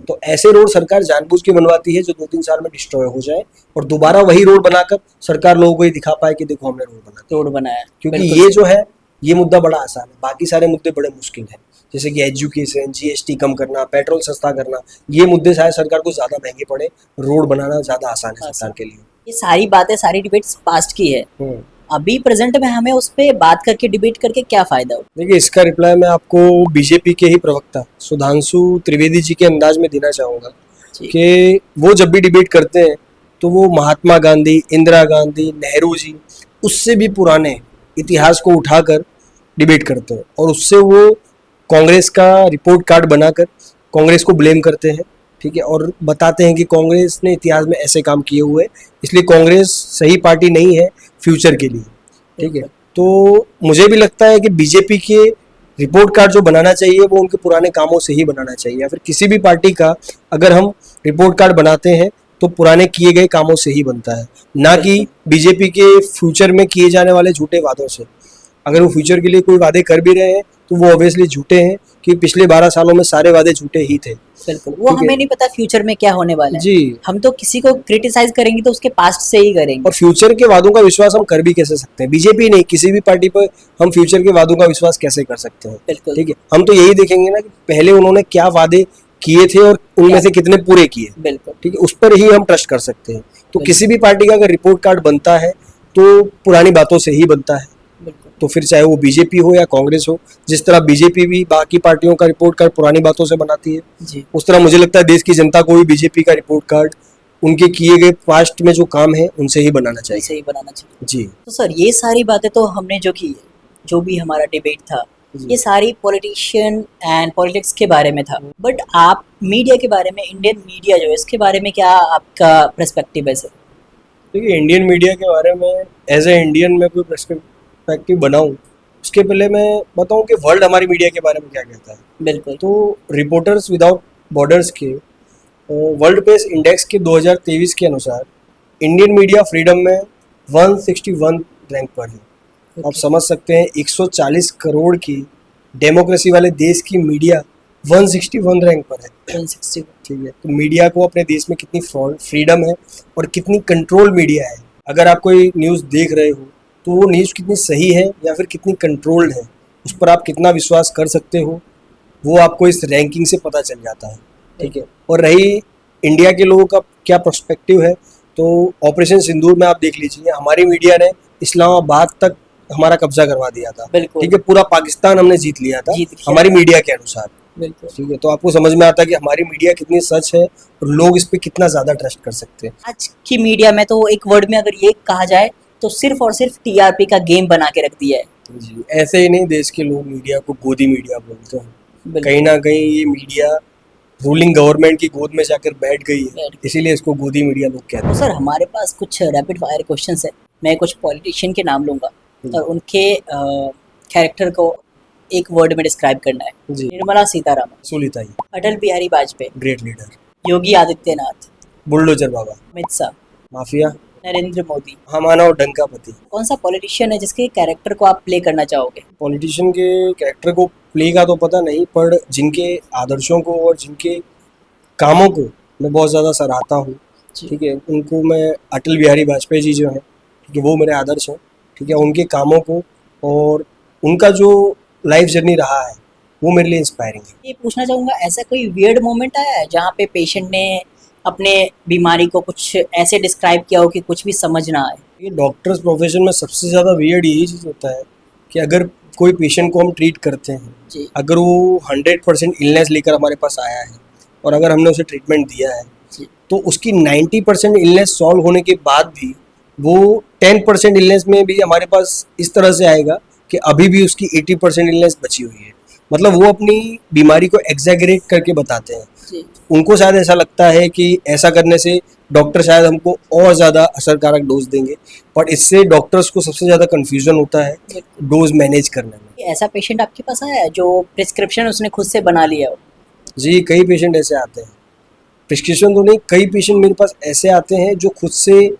[SPEAKER 1] तो ऐसे रोड सरकार जानबूझ के बनवाती है जो 2-3 साल में डिस्ट्रॉय हो जाए और दोबारा वही रोड बनाकर सरकार लोगों को ये दिखा पाए कि देखो हमने रोड बनाया। क्योंकि
[SPEAKER 2] बिल्कुल
[SPEAKER 1] ये जो है ये मुद्दा बड़ा आसान है, बाकी सारे मुद्दे बड़े मुश्किल हैं, जैसे कि एजुकेशन, GST कम करना, पेट्रोल सस्ता करना, ये मुद्दे शायद सरकार को ज़्यादा महंगे पड़े, रोड बनाना ज़्यादा आसान है सरकार के लिए।
[SPEAKER 2] ये सारी बातें, सारी डिबेट्स पास्ट की है। अभी प्रेजेंट में हमें उस पे बात करके, डिबेट करके क्या फायदा हो?
[SPEAKER 1] देखिए, इसका रिप्लाई मैं आपको बीजेपी के ही प्रवक्ता सुधांशु त्रिवेदी जी के अंदाज में देना चाहूँगा कि वो जब भी डिबेट करते हैं तो वो महात्मा गांधी, इंदिरा गांधी, नेहरू जी, उससे भी पुराने इतिहास को उठाकर डिबेट करते हैं और उससे वो कांग्रेस का रिपोर्ट कार्ड बनाकर कांग्रेस को ब्लेम करते हैं, ठीक है, और बताते हैं कि कांग्रेस ने इतिहास में ऐसे काम किए हुए, इसलिए कांग्रेस सही पार्टी नहीं है फ्यूचर के लिए, ठीक है। तो मुझे भी लगता है कि बीजेपी के रिपोर्ट कार्ड जो बनाना चाहिए वो उनके पुराने कामों से ही बनाना चाहिए, या फिर किसी भी पार्टी का अगर हम रिपोर्ट कार्ड बनाते हैं तो पुराने किए गए कामों से ही बनता है, ना कि बीजेपी के फ्यूचर में किए जाने वाले झूठे वादों से। अगर वो फ्यूचर के लिए कोई वादे कर भी रहे हैं तो वो ऑब्वियसली झूठे हैं, कि पिछले 12 सालों में सारे वादे झूठे ही थे।
[SPEAKER 2] बिल्कुल, वो हमें नहीं पता फ्यूचर में क्या होने वाला है।
[SPEAKER 1] जी,
[SPEAKER 2] हम तो किसी को क्रिटिसाइज करेंगे तो उसके पास्ट से ही करेंगे।
[SPEAKER 1] और फ्यूचर के वादों का विश्वास हम कर भी कैसे सकते हैं? बीजेपी नहीं, किसी भी पार्टी पर हम फ्यूचर के वादों का विश्वास कैसे कर सकते हैं?
[SPEAKER 2] बिल्कुल,
[SPEAKER 1] ठीक है, हम तो यही देखेंगे ना कि पहले उन्होंने क्या वादे किए थे और उनमें से कितने पूरे किए,
[SPEAKER 2] बिल्कुल,
[SPEAKER 1] ठीक है, उस पर ही हम ट्रस्ट कर सकते हैं। तो किसी भी पार्टी का अगर रिपोर्ट कार्ड बनता है तो पुरानी बातों से ही बनता है,
[SPEAKER 2] बिल्कुल।
[SPEAKER 1] तो फिर चाहे वो बीजेपी हो या कांग्रेस हो, जिस तरह बीजेपी भी बाकी पार्टियों का रिपोर्ट कार्ड पुरानी बातों से बनाती है,
[SPEAKER 2] जी।
[SPEAKER 1] उस तरह मुझे लगता है देश की जनता को भी बीजेपी का रिपोर्ट कार्ड उनके किए गए पास्ट में जो काम है उनसे ही बनाना चाहिए।
[SPEAKER 2] सही बनाना चाहिए।
[SPEAKER 1] जी
[SPEAKER 2] तो सर ये सारी बातें तो हमने जो की है, जो भी हमारा डिबेट था,
[SPEAKER 1] जी।
[SPEAKER 2] ये सारी पॉलिटिशियन एंड पॉलिटिक्स के बारे में था। बट आप मीडिया के बारे में, इंडियन मीडिया जो है इसके बारे में क्या आपका पर्सपेक्टिव है सर?
[SPEAKER 1] देखिए, इंडियन मीडिया के बारे में एज ए इंडियन मैं कोई पर्सपेक्टिव बनाऊं उसके पहले मैं बताऊं कि वर्ल्ड हमारी मीडिया के बारे में क्या कहता है।
[SPEAKER 2] बिल्कुल।
[SPEAKER 1] तो रिपोर्टर्स विदाउट बॉर्डर्स के वर्ल्ड पेस इंडेक्स के 2023 के अनुसार इंडियन मीडिया फ्रीडम में 161 रैंक पर है। आप समझ सकते हैं 140 करोड़ की डेमोक्रेसी वाले देश की मीडिया 161 रैंक पर है।
[SPEAKER 2] 160।
[SPEAKER 1] ठीक है, तो मीडिया को अपने देश में कितनी फ्रीडम है और कितनी कंट्रोल मीडिया है। अगर आप कोई न्यूज़ देख रहे हो तो वो न्यूज़ कितनी सही है या फिर कितनी कंट्रोल्ड है, उस पर आप कितना विश्वास कर सकते हो, वो आपको इस रैंकिंग से पता चल जाता है। ठीक है, और रही इंडिया के लोगों का क्या पर्सपेक्टिव है, तो ऑपरेशन सिंदूर में आप देख लीजिए, हमारी मीडिया ने इस्लामाबाद तक हमारा कब्जा करवा दिया था।
[SPEAKER 2] बिल्कुल।
[SPEAKER 1] ठीक है, पूरा पाकिस्तान हमने जीत लिया था हमारी मीडिया के अनुसार।
[SPEAKER 2] बिल्कुल।
[SPEAKER 1] ठीक है, तो आपको समझ में आता है कि हमारी मीडिया कितनी सच है और लोग इस पे कितना ज्यादा ट्रस्ट कर सकते हैं।
[SPEAKER 2] आज की मीडिया में तो एक वर्ड में अगर ये कहा जाए तो सिर्फ और सिर्फ टीआरपी का गेम बना के रख दिया है।
[SPEAKER 1] जी, ऐसे ही नहीं, देश के लोग मीडिया को गोदी मीडिया बोलते हैं।
[SPEAKER 2] बिल्कुल।
[SPEAKER 1] कहीं ना कहीं ये मीडिया रूलिंग गवर्नमेंट की गोद में जाकर बैठ गई है,
[SPEAKER 2] बैठ गई।
[SPEAKER 1] इसीलिए इसको गोदी मीडिया लोग कहते
[SPEAKER 2] तो सर हमारे पास कुछ रैपिड फायर क्वेश्चंस है। मैं कुछ पॉलिटिशियन के नाम लूंगा और उनके कैरेक्टर को एक वर्ड में डिस्क्राइब करना है।
[SPEAKER 1] जी।
[SPEAKER 2] निर्मला सीतारामन,
[SPEAKER 1] हैं। सुलिताई,
[SPEAKER 2] Atal Bihari Vajpayee,
[SPEAKER 1] great leader,
[SPEAKER 2] Yogi Adityanath,
[SPEAKER 1] bulldozer बाबा,
[SPEAKER 2] अमित शाह,
[SPEAKER 1] माफिया,
[SPEAKER 2] नरेंद्र मोदी।
[SPEAKER 1] हमाना और डंका पति।
[SPEAKER 2] कौन सा पॉलिटिशियन है जिसके कैरेक्टर को आप प्ले करना चाहोगे?
[SPEAKER 1] पॉलिटिशियन के कैरेक्टर को प्ले का तो पता नहीं, पर जिनके आदर्शों को और जिनके कामों को मैं बहुत ज़्यादा सराहता हूँ।
[SPEAKER 2] जी।
[SPEAKER 1] ठीक है, उनको मैं अटल बिहारी वाजपेयी जी जो हैं, ठीक है, वो मेरे आदर्श हैं। ठीक है, उनके कामों को और उनका जो लाइफ जर्नी रहा है वो मेरे लिए इंस्पायरिंग है।
[SPEAKER 2] ये पूछना चाहूँगा, ऐसा कोई वियर्ड मोमेंट आया है जहाँ पे पेशेंट ने अपने बीमारी को कुछ ऐसे डिस्क्राइब किया हो कि कुछ भी समझ ना आए?
[SPEAKER 1] ये डॉक्टर्स प्रोफेशन में सबसे ज़्यादा वियर्ड यही चीज़ होता है कि अगर कोई पेशेंट को हम ट्रीट करते हैं,
[SPEAKER 2] जी।
[SPEAKER 1] अगर वो 100% इलनेस लेकर हमारे पास आया है और अगर हमने उसे ट्रीटमेंट दिया है,
[SPEAKER 2] जी।
[SPEAKER 1] तो उसकी 90% इलनेस सॉल्व होने के बाद भी वो 10% इलनेस में भी हमारे पास इस तरह से आएगा कि अभी भी उसकी 80% इलनेस बची हुई है। मतलब वो अपनी बीमारी को एग्जैगरेट करके बताते हैं।
[SPEAKER 2] जी।
[SPEAKER 1] उनको शायद ऐसा लगता है कि ऐसा करने से डॉक्टर शायद हमको और ज़्यादा असरकारक डोज देंगे, पर इससे डॉक्टर्स को सबसे ज़्यादा कन्फ्यूजन होता है डोज मैनेज करने में।
[SPEAKER 2] ऐसा पेशेंट आपके पास आया है जो प्रिस्क्रिप्शन उसने खुद से बना लिया हो?
[SPEAKER 1] जी, कई पेशेंट ऐसे आते हैं, प्रिस्क्रिप्शन तो नहीं, कई पेशेंट मेरे पास ऐसे आते हैं जो खुद से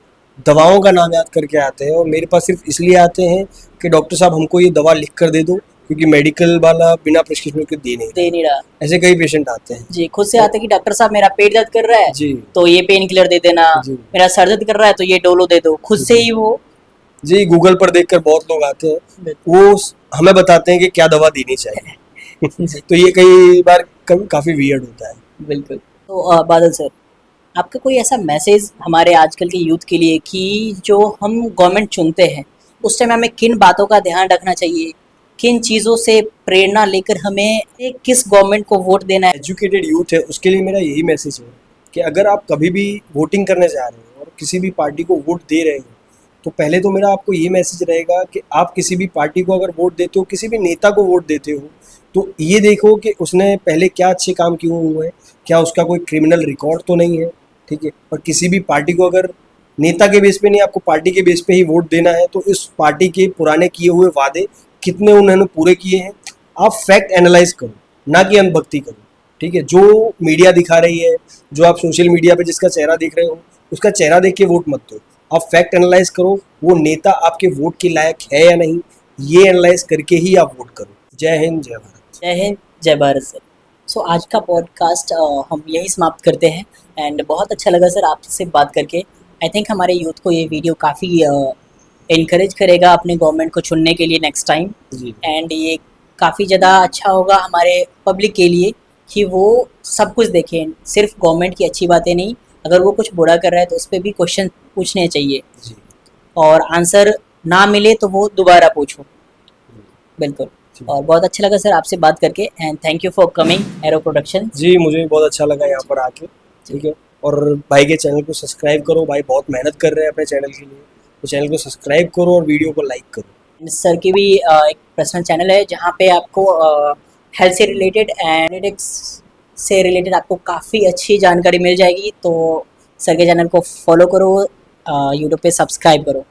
[SPEAKER 1] दवाओं का नाम याद करके आते हैं और मेरे पास सिर्फ इसलिए आते हैं कि डॉक्टर साहब हमको ये दवा लिख कर दे दो, क्योंकि मेडिकल वाला बिना प्रिस्क्रिप्शन के दे नहीं
[SPEAKER 2] रहा।
[SPEAKER 1] ऐसे कई पेशेंट आते हैं।
[SPEAKER 2] जी, खुद से आते हैं कि डॉक्टर साहब मेरा पेट दर्द कर रहा है
[SPEAKER 1] जी,
[SPEAKER 2] तो ये पेन किलर दे देना,
[SPEAKER 1] जी।
[SPEAKER 2] मेरा सर दर्द कर रहा है तो ये डोलो दे दो। खुद से ही वो
[SPEAKER 1] जी, गूगल पर देखकर बहुत लोग आते हैं, वो हमें बताते हैं कि क्या दवा देनी चाहिए। तो ये कई बार काफ़ी वियर्ड होता है।
[SPEAKER 2] बिल्कुल। तो बादल सर, आपका कोई ऐसा मैसेज हमारे आजकल के यूथ के लिए कि जो हम गवर्नमेंट चुनते हैं उस टाइम हमें किन बातों का ध्यान रखना चाहिए, किन चीज़ों से प्रेरणा लेकर हमें किस गवर्नमेंट को वोट देना है?
[SPEAKER 1] एजुकेटेड यूथ है उसके लिए मेरा यही मैसेज है कि अगर आप कभी भी वोटिंग करने जा रहे हैं और किसी भी पार्टी को वोट दे रहे हैं, तो पहले तो मेरा आपको ये मैसेज रहेगा कि आप किसी भी पार्टी को अगर वोट देते हो, किसी भी नेता को वोट देते हो, तो ये देखो कि उसने पहले क्या अच्छे काम किए हुए हैं, क्या उसका कोई क्रिमिनल रिकॉर्ड तो नहीं है। ठीक है, और किसी भी पार्टी को अगर नेता के बेस पे नहीं, आपको पार्टी के बेस पे ही वोट देना है, तो इस पार्टी के पुराने किए हुए वादे कितने उन्होंने पूरे किए हैं, आप फैक्ट एनालाइज करो, ना कि अंधभक्ति करो। ठीक है, जो मीडिया दिखा रही है, जो आप सोशल मीडिया पे जिसका चेहरा देख रहे हो, उसका चेहरा देख के वोट मत दो, आप फैक्ट एनालाइज करो, वो नेता आपके वोट के लायक है या नहीं, ये एनालाइज करके ही आप वोट करो। जय हिंद, जय भारत।
[SPEAKER 2] जय हिंद, जय भारत सर। सो आज का पॉडकास्ट हम यही समाप्त करते हैं एंड बहुत अच्छा लगा सर आपसे बात करके। आई थिंक हमारे यूथ को ये वीडियो काफ़ी इनकरेज करेगा अपने गवर्नमेंट को चुनने के लिए नेक्स्ट टाइम, एंड ये काफ़ी ज़्यादा अच्छा होगा हमारे पब्लिक के लिए कि वो सब कुछ देखें, सिर्फ गवर्नमेंट की अच्छी बातें नहीं, अगर वो कुछ बुरा कर रहा है तो उस पर भी क्वेश्चन पूछने चाहिए
[SPEAKER 1] जी।
[SPEAKER 2] और आंसर ना मिले तो वो दोबारा पूछो। बिल्कुल। और बहुत अच्छा लगा सर आपसे बात करके, and thank you for coming Arrow production.
[SPEAKER 1] जी मुझे भी बहुत अच्छा लगा यहाँ पर आके, ठीक है। और भाई के चैनल को सब्सक्राइब करो, भाई बहुत मेहनत कर रहे हैं अपने चैनल के लिए, तो चैनल को सब्सक्राइब करो और वीडियो को लाइक करो।
[SPEAKER 2] सर की भी एक पर्सनल चैनल है जहाँ पे आपको हेल्थ से रिलेटेड एंड से रिलेटेड आपको काफ़ी अच्छी जानकारी मिल जाएगी। तो सर के चैनल को फॉलो करो, यूट्यूब पे सब्सक्राइब करो।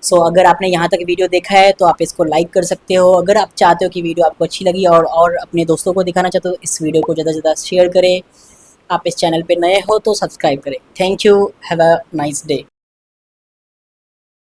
[SPEAKER 2] सो अगर आपने यहाँ तक वीडियो देखा है तो आप इसको लाइक कर सकते हो। अगर आप चाहते हो कि वीडियो आपको अच्छी लगी और अपने दोस्तों को दिखाना चाहते हो, इस वीडियो को ज़्यादा से ज़्यादा शेयर करें। आप इस चैनल पे नए हो तो सब्सक्राइब करें। Thank you, have a nice day.